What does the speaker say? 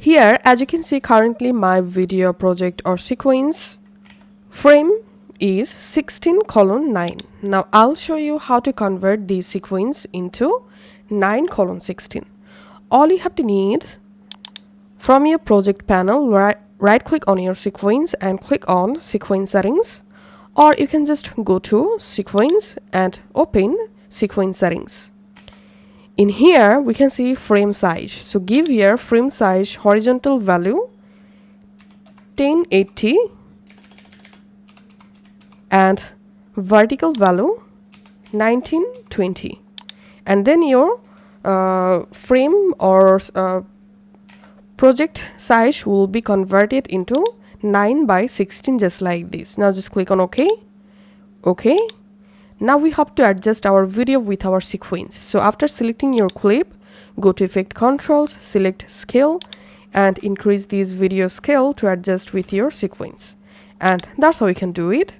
Here, as you can see, currently my video project or sequence frame is 16:9. Now I'll show you how to convert this sequence into 9:16. All you have to need, from your project panel, right click on your sequence and click on sequence settings, or you can just go to sequence and open sequence settings. In here we can see frame size, so give here frame size horizontal value 1080 and vertical value 1920, and then your frame or project size will be converted into 9:16, just like this. Now just click on OK. Now we have to adjust our video with our sequence. So after selecting your clip, go to effect controls, select scale and increase this video scale to adjust with your sequence. And that's how you can do it.